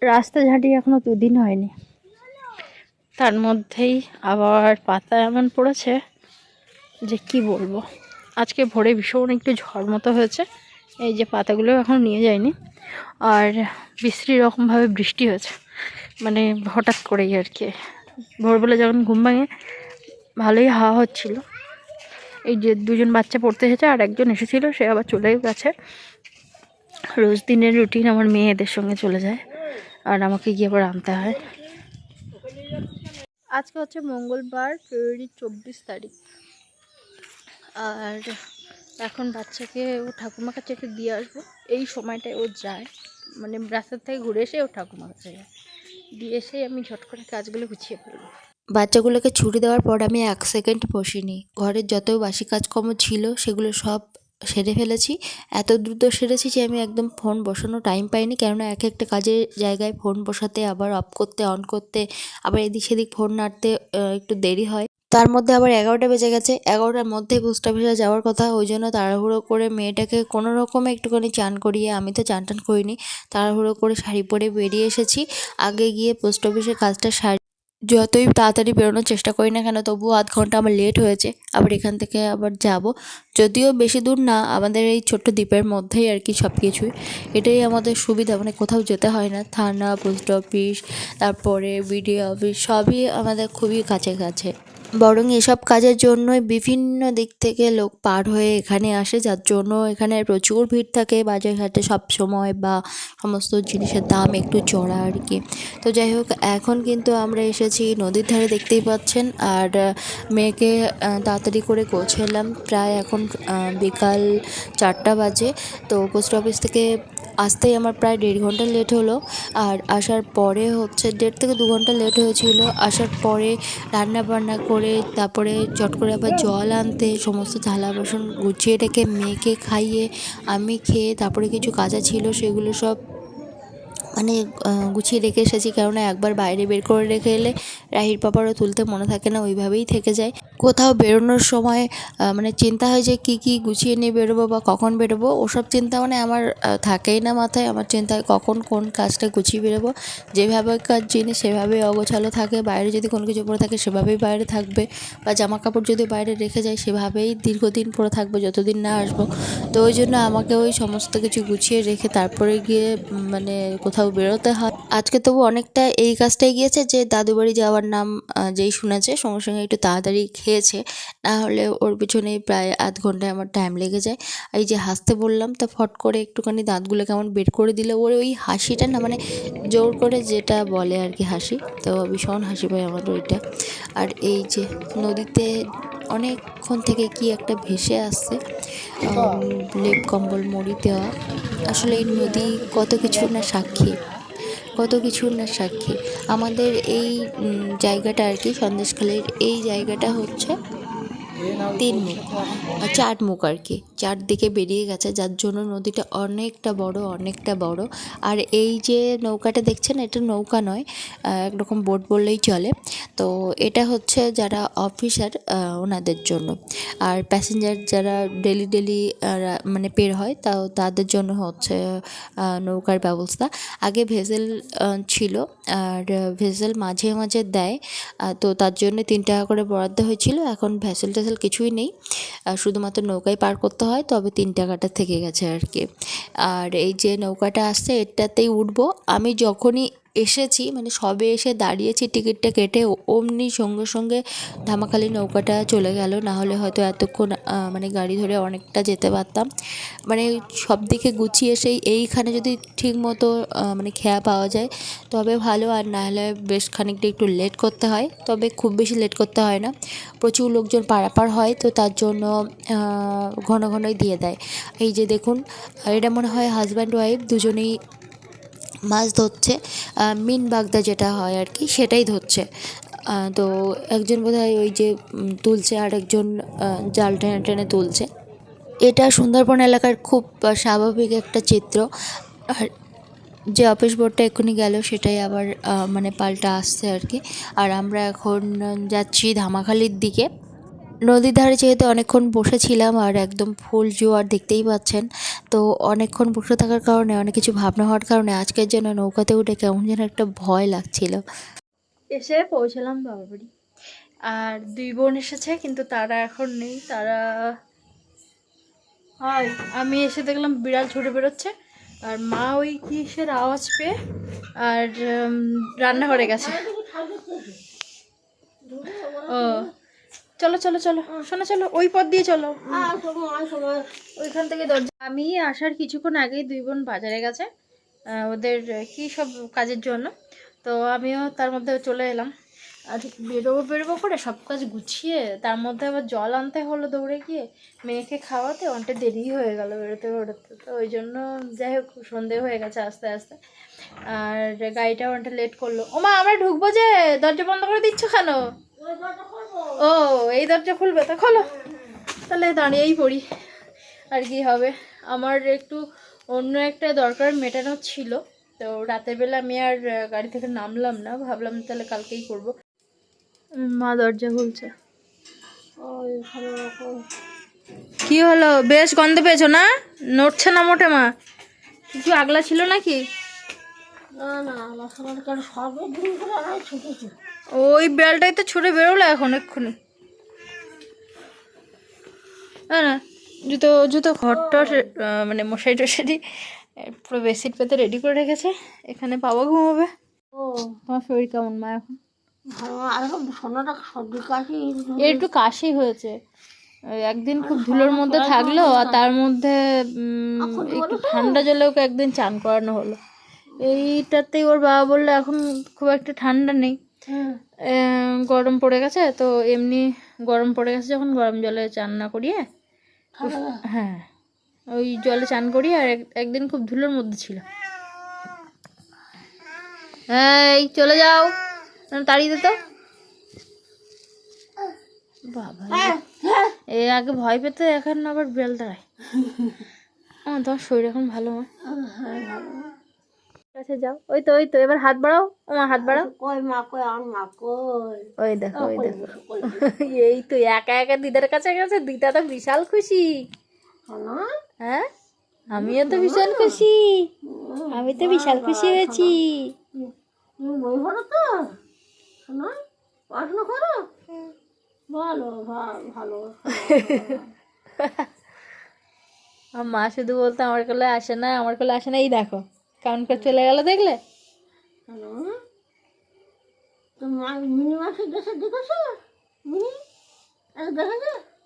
রাস্তা ঝাঁটি এখনো 2 দিন হয়নি, তার মধ্যেই আবার পাতা এমন পড়েছে যে কি বলবো। আজকে ভোরে ভীষণ একটু ঝড় মতো হয়েছে, এই যে পাতাগুলো এখন নিয়ে যায়নি। আর বিশ্রী রকমভাবে বৃষ্টি হয়েছে, মানে হঠাৎ করেই আর কি। ভোরবেলা যখন ঘুম ভাঙে ভালোই হাওয়া হচ্ছিল। এই যে 2জন বাচ্চা পড়তে এসেছে, আর একজন এসেছিল, সে আবার চলে গেছে। রোজ দিনের রুটিন আমার মেয়েদের সঙ্গে চলে যায়, আর আমাকে গিয়ে আবার আনতে হয়। আজকে হচ্ছে মঙ্গলবার, ফেব্রুয়ারি 24 তারিখ। আর এখন বাচ্চাকে ও ঠাকুমার কাছে একটু দিয়ে আসবো। এই সময়টায় ও যায়, মানে রাস্তার থেকে ঘুরে এসে ও ঠাকুমার কাছে যায়, দিয়ে এসেই আমি ঝট করে কাজগুলো গুছিয়ে ফেলবো। বাচ্চাগুলোকে ছুটি দেওয়ার পর আমি 1 সেকেন্ড বসিনি। ঘরের যত বাসি কাজকর্ম ছিল সেগুলো সব সেরে ফেলেছি। এত দ্রুত সেরেছি যে আমি একদম ফোন বসানোর টাইম পাইনি, কেননা এক একটা কাজের জায়গায় ফোন বসাতে, আবার অফ করতে, অন করতে, আবার এদিক সেদিক ফোন নাড়তে একটু দেরি হয়। তার মধ্যে আবার 11টা বেজে গেছে। 11টার মধ্যেই পোস্ট অফিসে যাওয়ার কথা, ওই জন্য তাড়াহুড়ো করে মেয়েটাকে কোনো রকমে একটুখানি চান করিয়ে, আমি তো চান টান করিনি, তাড়াহুড়ো করে শাড়ি পরে বেরিয়ে এসেছি। আগে গিয়ে পোস্ট অফিসের কাজটা সারি। যতই তাড়াতাড়ি বেরোনোর চেষ্টা করি না কেন, তবুও আধ ঘন্টা আমার লেট হয়েছে। আবার এখান থেকে আবার যাব, যদিও বেশি দূর না, আমাদের এই ছোট্ট দ্বীপের মধ্যেই আর কি সব কিছুই। এটাই আমাদের সুবিধা, মানে কোথাও যেতে হয় না। থানা, পোস্ট অফিস, তারপরে বিডিও অফিস সবই আমাদের খুবই কাছে কাছে। বরং এসব কাজের জন্যই বিভিন্ন দিক থেকে লোক পার হয়ে এখানে আসে, যার জন্য এখানে প্রচুর ভিড় থাকে বাজারঘাটে সব সময়, বা সমস্ত জিনিসের দাম একটু চড়া আর কি। তো যাই হোক, এখন কিন্তু আমরা এসেছি নদীর ধারে, দেখতেই পাচ্ছেন। আর মেয়েকে তাড়াতাড়ি করে গোছালাম। প্রায় এখন বিকাল 4টা বাজে। তো পোস্ট অফিস থেকে আসতেই আমার প্রায় 1.5 ঘন্টা লেট হলো। আর আসার পরে হচ্ছে 1.5 থেকে 2 ঘন্টা লেট হয়েছিল। আসার পরে রান্না বান্না করে, তারপরে চট করে আবার জল আনতে, সমস্ত থালা বাসন গুছিয়ে রেখে মেয়েকে খাইয়ে আমি খেয়ে, তারপরে কিছু কাজা ছিল সেগুলো সব মানে গুছিয়ে রেখে এসেছি। কেননা একবার বাইরে বের করে রেখে এলে রাহির পাপারও তুলতে মনে থাকে না, ওইভাবেই থেকে যায়। কোথাও বেরোনোর সময় মানে চিন্তা হয় যে কী কী গুছিয়ে নিয়ে বেরোবো বা কখন বেরোবো, ওসব চিন্তা মানে আমার থাকেই না মাথায়। আমার চিন্তা হয় কখন কোন কাজটা গুছিয়ে বেরোবো। যেভাবেকার জিনিস সেভাবেই অগোছালো থাকে, বাইরে যদি কোনো কিছু পরে থাকে সেভাবেই বাইরে থাকবে, বা জামা কাপড় যদি বাইরে রেখে যায় সেভাবেই দীর্ঘদিন পরে থাকবে যতদিন না আসবো। তো ওই জন্য আমাকে ওই সমস্ত কিছু গুছিয়ে রেখে তারপরে গিয়ে মানে কোথাও বেরোতে হয়। আজকে তবু অনেকটা এই কাজটাই গিয়েছে যে দাদু বাড়ি যাওয়ার নাম যেই শুনেছে সঙ্গে সঙ্গে একটু তাড়াতাড়ি খেয়েছে, না হলে ওর পিছনেই প্রায় আধ ঘন্টায় আমার টাইম লেগে যায়। এই যে হাসতে বললাম, তো ফট করে একটুখানি দাঁতগুলো কেমন বের করে দিলে, ওর ওই হাসিটা না, মানে জোর করে যেটা বলে আর কি হাসি, তো ভীষণ হাসি পায় আমার ওইটা। আর এই যে নদীতে অনেকক্ষণ থেকে কি একটা ভেসে আসছে, লেপ কম্বল মুড়ি দেওয়া। আসলে এই নদী কত কিছুর না সাক্ষী, কত কিছুর না সাক্ষী। আমাদের এই জায়গাটা আর কি, সন্দেশখালির এই জায়গাটা হচ্ছে 3 মুখ, 4 মুখ আর কি, চারদিকে বেরিয়ে গেছে, যার জন্য নদীটা অনেকটা বড়, অনেকটা বড়। আর এই যে নৌকাটা দেখছেন, এটা নৌকা নয়, একরকম বোট বললেই চলে। তো এটা হচ্ছে যারা অফিসার ওনাদের জন্য, আর প্যাসেঞ্জার যারা ডেলি ডেলি মানে পের হয়, তাও তাদের জন্য হচ্ছে নৌকার ব্যবস্থা। আগে ভেসেল ছিল, আর ভেসেল মাঝে মাঝে দেয়, তো তার জন্য 3 টাকা করে বরাদ্দ হয়েছিল। এখন ভেসেল টেসেল কিছুই নেই, শুধুমাত্র নৌকায় পার করতে হয়, তবে 3 টাকাটা থেকে গেছে আর কি। আর এই যে নৌকাটা আসছে এটাতেই উঠবো। আমি যখনই এসেছি, মানে সবে এসে দাঁড়িয়েছি টিকিটটা কেটে, অমনি সঙ্গে সঙ্গে ধামাখালি নৌকাটা চলে গেল, না হলে হয়তো এতক্ষণ মানে গাড়ি ধরে অনেকটা যেতে পারতাম। মানে সব দিকে গুছিয়ে সেই এইখানে যদি ঠিক মতো মানে খেয়া পাওয়া যায় তবে ভালো, আর না হলে বেশ খানিকটা একটু লেট করতে হয়, তবে খুব বেশি লেট করতে হয় না। প্রচুর লোকজন পারাপার হয়, তো তার জন্য ঘন ঘনই দিয়ে দেয়। এই যে দেখুন, এটা মনে হয় হাজব্যান্ড ওয়াইফ দুজনেই মাছ ধরছে, মিন বাগদা যেটা হয় আর কি সেটাই ধরছে। তো একজন বোধহয় ওই যে তুলছে, আর একজন জাল টেনে টেনে তুলছে। এটা সুন্দরবন এলাকার খুব স্বাভাবিক একটা চিত্র। আর যে অফিস বোর্ডটা এক্ষুনি গেল সেটাই আবার মানে পাল্টা আসছে আর কি। আর আমরা এখন যাচ্ছি ধামাখালির দিকে। নদীর ধারে যেহেতু অনেকক্ষণ বসেছিলাম আর একদম ফুল জোয়ার দেখতেই পাচ্ছেন, তো অনেকক্ষণ বসে থাকার কারণে অনেক কিছু ভাবনা হওয়ার কারণে আজকের জন্য নৌকাতে উঠে কেমন যেন একটা ভয় লাগছিল। এসে পৌঁছালাম বাবার বাড়ি, আর 2 বোন এসেছে কিন্তু তারা এখন নেই। তারা আমি এসে দেখলাম বিড়াল ছুটে বেরোচ্ছে, আর মা ওই কিসের আওয়াজ পেয়ে আর রান্নাঘরে গেছে। ও চলো চলো চলো শোনো, চলো ওই পথ দিয়ে চলো, ওইখান থেকে দরজা। আমি আসার কিছুক্ষণ আগেই 2 বোন বাজারে গেছে ওদের কি সব কাজের জন্য, তো আমিও তার মধ্যে চলে এলাম। আর বেরোবো করে সব কাজ গুছিয়ে তার মধ্যে আবার জল আনতে হলো দৌড়ে গিয়ে, মেয়েকে খাওয়াতে অনেকটা দেরি হয়ে গেল বেরোতে বেরোতে, তো ওই জন্য যাই হোক সন্ধে হয়ে গেছে আস্তে আস্তে। আর গাড়িটাও অনেকটা লেট করলো। ওমা আমরা ঢুকবো যে, দরজা বন্ধ করে দিচ্ছ কেন? ও এই দরজা খুলবে, তো খোলো, তাহলে দাঁড়িয়েই পড়ি, আর কি হবে। আমার একটু অন্য একটা দরকার মেটানো ছিল, তো রাতের বেলা আমি আর গাড়ি থেকে নামলাম না, ভাবলাম তাহলে কালকেই করব। মা দরজা খুলছে। কি হলো, বেশ গন্ধ পেয়েছো না? নড়ছে না মোটে মা? কিছু আগলা ছিল নাকি? ওই বেলটাই তো ছুটে বেরোলো এখন এক্ষুনি। না না, জুতো জুতো ঘরটা মানে মশারি টশারি পুরো বেডশিট পেতে রেডি করে রেখেছে, এখানে বাবা ঘুমাবে। ও তোমার শরীর কেমন মা এখন? এর একটু কাশি হয়েছে, ওই একদিন খুব ধুলোর মধ্যে থাকলো, আর তার মধ্যে একটু ঠান্ডা জলে ওকে একদিন চান করানো হলো। এইটাতেই ওর বাবা বললো এখন খুব একটা ঠান্ডা নেই, গরম পড়ে গেছে, তো এমনি গরম পড়ে গেছে যখন গরম জলে চান না করিয়ে, হ্যাঁ ওই জলে চান করি। আর একদিন খুব ধুলোর মধ্যে ছিল। এই চলে যাও, তাড়িয়ে দিত বাবা। এ আগে ভয় পেতে, এখন আবার বেল দাঁড়ায়। তোমার শরীর এখন ভালো? কাছে যাও, ওই তো ওই তো, এবার হাত বাড়াও, আমার হাত বাড়াও। ওই দেখো ওই দেখো, এই তো একা একা দিদার কাছে গেছে, দিদা তো বিশাল খুশি। হ্যাঁ আমিও তো ভীষণ খুশি, আমি তো বিশাল খুশি হয়েছি। বই পড়ো তো পড়াশোনা করো, ভালো ভালো। মা শুধু বলতো আমার কোলে আসে না, আমার কোলে আসে না। এই দেখো কাউন্ট করে চলে গেল, দেখলে?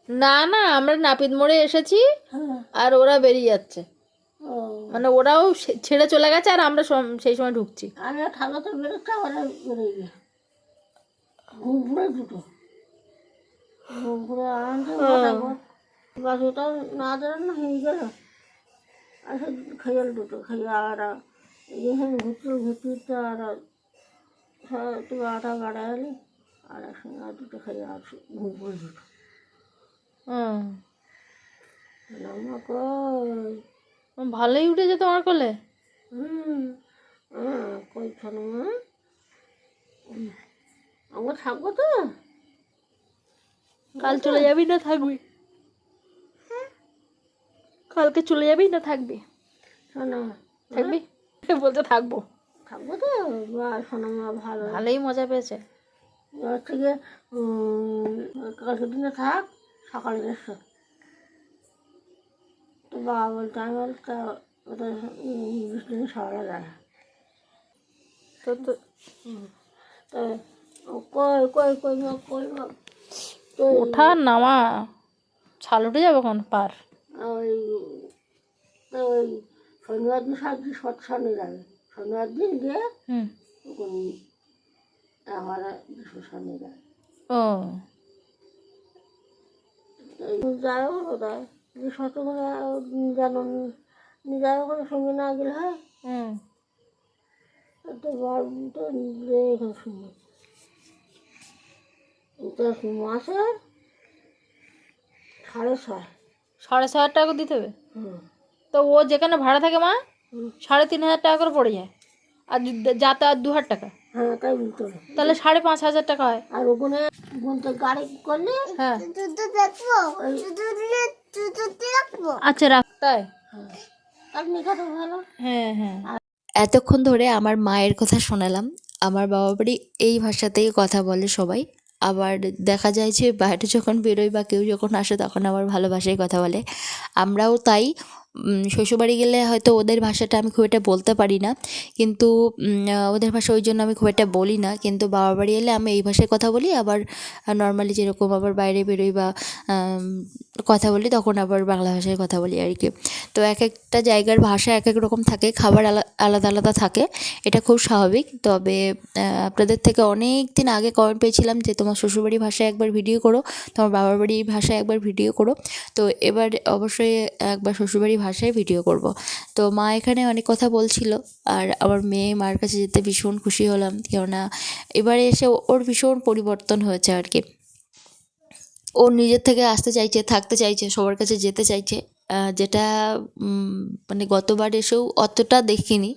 না না, আমরা নাপিত মোড়ে এসেছি আর ওরা বেরিয়ে যাচ্ছে, মানে ওরাও ছেড়ে চলে গেছে আর আমরা সেই সময় ঢুকছি। বাসুটা না দেন না হয়ে গেল, আসলে খেয়াল দুটো খেয়ে আর এখানে ঘুরতে আর তুমি আটা গাড়া এলে আর একসঙ্গে আর দুটো খেয়ে আর ঘুরপুরে দুটো। ভালোই উঠেছে তোমার কোলে। কইখানে আমরা থাকবো তো, কাল চলে যাবি না থাকবি? কালকে চলে যাবি না থাকবি? থাকবি বলতে থাকবো, থাকবো তো। শোনা মা ভালো, ভালোই মজা পেয়েছে। থেকে কালকে দিনে থাক, সকালে এসো। তো বাবা বলতে আমি বলতে ওটা 20 দিনে সকালে যায়। তো তো কই কই কই মা কই মা, ওঠা নামা ছাল উঠে যাবে কোন পার। ওই ওই শনিবার দিন শনি যাবে, শনিবার দিন গিয়ে আমার শনি যাবে। ও যাই হোক ওটা যে শতগুলো যেন যাই হোক সঙ্গে না গেলে হয়। তো এখানে শুনবো মাসে 6,500 টাকা দিতে হবে। তো ও যেখানে ভাড়া থাকে মা 3,500 টাকা করে পড়ে যায়, আর যাতায়াত 2,000 টাকা। হ্যাঁ তাই বলতে হবে। তাহলে 5,500 টাকা হয়। আর ওখানে গুনতে গাড়ি করলে হ্যাঁ রাখবো। আচ্ছা রাখ। তাই আপনি কত ভালো। হ্যাঁ হ্যাঁ। এতক্ষণ ধরে আমার মায়ের কথা শোনালাম। আমার বাবা বাড়ি এই ভাষাতেই কথা বলে সবাই। আবার দেখা যায় যে বাইরে যখন বেরোই বা কেউ যখন আসে তখন আবার ভালো ভাষায় কথা বলে। আমরাও তাই। শ্বশুরবাড়ি গেলে হয়তো ওদের ভাষাটা আমি খুব একটা বলতে পারি না, কিন্তু ওদের ভাষা ওই জন্য আমি খুব একটা বলি না। কিন্তু বাবার বাড়ি এলে আমি এই ভাষায় কথা বলি। আবার নর্মালি যেরকম আবার বাইরে বেরোই বা কথা বলি তখন আবার বাংলা ভাষায় কথা বলি আর কি। তো এক একটা জায়গার ভাষা এক এক রকম থাকে, খাবার আলাদা আলাদা থাকে, এটা খুব স্বাভাবিক। তবে আপনাদের থেকে অনেক দিন আগে কমেন্ট পেয়েছিলাম যে তোমার শ্বশুরবাড়ির ভাষায় একবার ভিডিও করো, তোমার বাবার বাড়ির ভাষায় একবার ভিডিও করো। তো এবার অবশ্যই একবার শ্বশুরবাড়ির ভাষায় ভিডিও করব। তো মা এখানে অনেক কথা বলছিল, আর আমার মেয়ে মার কাছে যেতে ভীষণ খুশি হলাম, কেননা এবারে এসে ওর ভীষণ পরিবর্তন হয়েছে আর কি। ও নিজের থেকে আসতে চাইছে, থাকতে চাইছে, সবার কাছে যেতে চাইছে, যেটা মানে গতবার এসেও অতটা দেখিনি।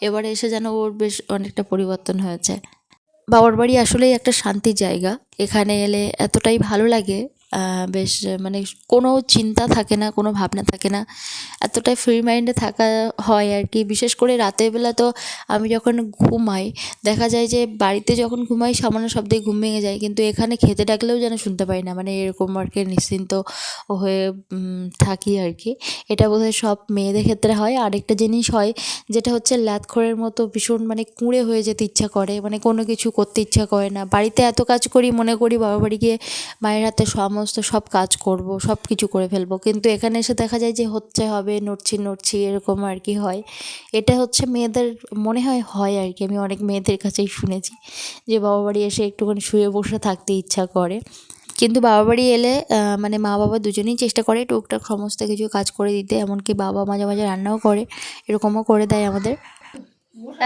এবারে এসে যেন ওর বেশ অনেকটা পরিবর্তন হয়েছে। বাবার বাড়ি আসলেই একটা শান্তির জায়গা। এখানে এলে এতটাই ভালো লাগে, বেশ মানে কোনো চিন্তা থাকে না, কোনো ভাবনা থাকে না, এতটাই ফ্রি মাইন্ডে থাকা হয় আর কি। বিশেষ করে রাতের বেলা তো আমি যখন ঘুমাই, দেখা যায় যে বাড়িতে যখন ঘুমাই সামান্য শব্দে ঘুম ভেঙে যায়, কিন্তু এখানে খেতে ডাকলেও যেন শুনতে পাই না, মানে এরকম আর কি নিশ্চিন্ত হয়ে থাকি আর কি। এটা বোধহয় সব মেয়েদের ক্ষেত্রে হয়। আরেকটা জিনিস হয় যেটা হচ্ছে ল্যাদখোরের মতো ভীষণ মানে কুঁড়ে হয়ে যেতে ইচ্ছা করে, মানে কোনো কিছু করতে ইচ্ছা করে না। বাড়িতে এত কাজ করি, মনে করি বাবা বাড়ি গিয়ে মায়ের হাতে সমস্ত সব কাজ করব, সব কিছু করে ফেলবো, কিন্তু এখানে এসে দেখা যায় যে হচ্ছে হবে, নড়ছি এরকম আর কি হয়। এটা হচ্ছে মেয়েদের মনে হয় আর কি। আমি অনেক মেয়েদের কাছেই শুনেছি যে বাবা বাড়ি এসে একটুখানি শুয়ে বসে থাকতে ইচ্ছা করে। কিন্তু বাবা বাড়ি এলে মানে মা বাবা দুজনেই চেষ্টা করে টুকটাক সমস্ত কিছু কাজ করে দিতে, এমনকি বাবা মাঝে মাঝে রান্নাও করে, এরকমও করে দেয় আমাদের।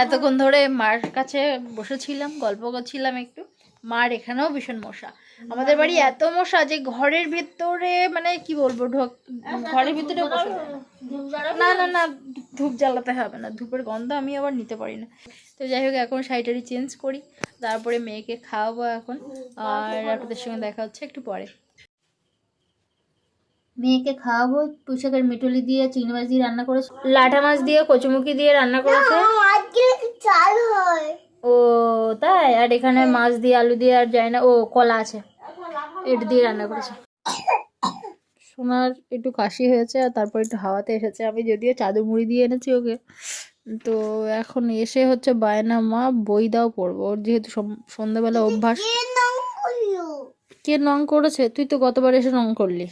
এতক্ষণ ধরে মার কাছে বসেছিলাম, গল্প করছিলাম একটু। মার এখানেও ভীষণ মশা। আমাদের বাড়ি এত মশা যে ঘরের ভেতরে মানে কি বলবো, ঘরের ভিতরে বসে যায় না। না না না, ধূপ জ্বালাতে হবে না, ধূপের গন্ধ আমি আবার নিতে পারি না। তো যাই হোক, এখন শাড়িটারি চেঞ্জ করি, তারপরে মেয়েকে খাওয়াবো এখন। আর আপনাদের সঙ্গে দেখা হচ্ছে একটু পরে। মেয়েকে খাওয়াবো। পুঁইশাকের মিটুলি দিয়ে চিংড়ি মাছ দিয়ে রান্না করেছে, লাটা মাছ দিয়ে কচুমুখি দিয়ে রান্না করেছে। চাল হয়। ও তাই? আর এখানে মাছ দিয়ে আলু দিয়ে আর যায় না, ও কলা আছে, এটা দিয়ে রান্না করেছে। সোনার একটু কাশি হয়েছে আর তারপর একটু হাওয়াতে এসেছে। আমি যদিও চাদর মুড়ি দিয়ে এনেছি ওকে, তো এখন এসে হচ্ছে বায়না, মা বই দাও পড়বো। ওর যেহেতু সন্ধ্যাবেলা অভ্যাস। কে রং করেছে? তুই তো গতবার এসে রং করলি।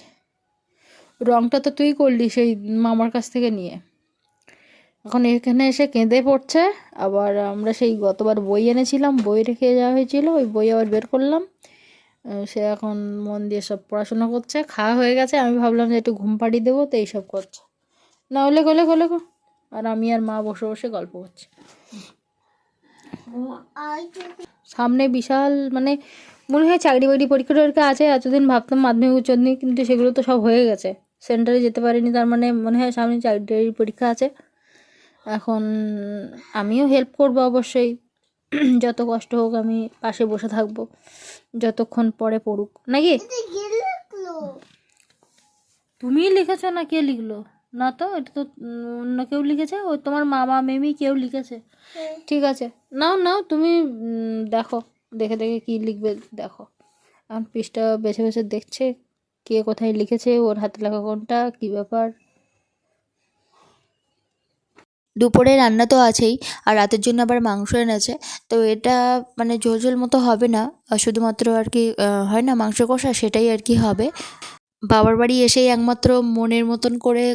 রংটা তো তুই করলি সেই মামার কাছ থেকে নিয়ে। এখন এখানে এসে কেঁদে পড়ছে। আবার আমরা সেই গতবার বই এনেছিলাম, বই রেখে যাওয়া হয়েছিল, ওই বই আবার বের করলাম। সে এখন মন দিয়ে সব পড়াশোনা করছে। খাওয়া হয়ে গেছে, আমি ভাবলাম যে একটু ঘুম পাড়িয়ে দেবো, তো এইসব করছে। না হলে গলে আর আমি আর মা বসে বসে গল্প করছি। সামনে বিশাল মানে মনে হয় চাকরি বাকরি পরীক্ষা টরীক্ষা আছে। এতদিন ভাবতাম মাধ্যমিক উচ্চ মাধ্যমিক, কিন্তু সেগুলো তো সব হয়ে গেছে, সেন্টারে যেতে পারিনি। তার মানে মনে হয় সামনে চাকরি পরীক্ষা আছে। এখন আমিও হেল্প করবো অবশ্যই, যত কষ্ট হোক আমি পাশে বসে থাকবো যতক্ষণ পরে পড়ুক, নাকি? তুমি লিখেছো না কে লিখলো? না তো, এটা তো অন্য কেউ লিখেছে, ও তোমার মামা মেমি কেউ লিখেছে। ঠিক আছে, নাও তুমি দেখো, দেখে কি লিখবে দেখো। এখন পৃষ্ঠা বেছে বেছে দেখছে কে কোথায় লিখেছে, ওর হাতে লেখা কোনটা, কি ব্যাপার। দুপুরে রান্না তো আছেই, আর রাতের জন্য আবার মাংস এনেছে। তো এটা মানে ঝোল মতো হবে না, শুধুমাত্র আর কি হয় না মাংস কষা, সেটাই আর কি হবে। বাবার বাড়ি এসেই একমাত্র মনের মতন করে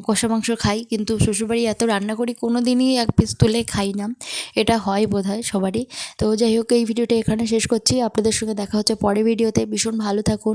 কষা মাংস খাই, কিন্তু শ্বশুরবাড়ি এত রান্না করি কোনো দিনই এক পিস তুলে খাই না। এটা হয় বোধহয় সবারই। তো যাই হোক, এই ভিডিওটা এখানে শেষ করছি। আপনাদের সঙ্গে দেখা হচ্ছে পরের ভিডিওতে। ভীষণ ভালো থাকুন,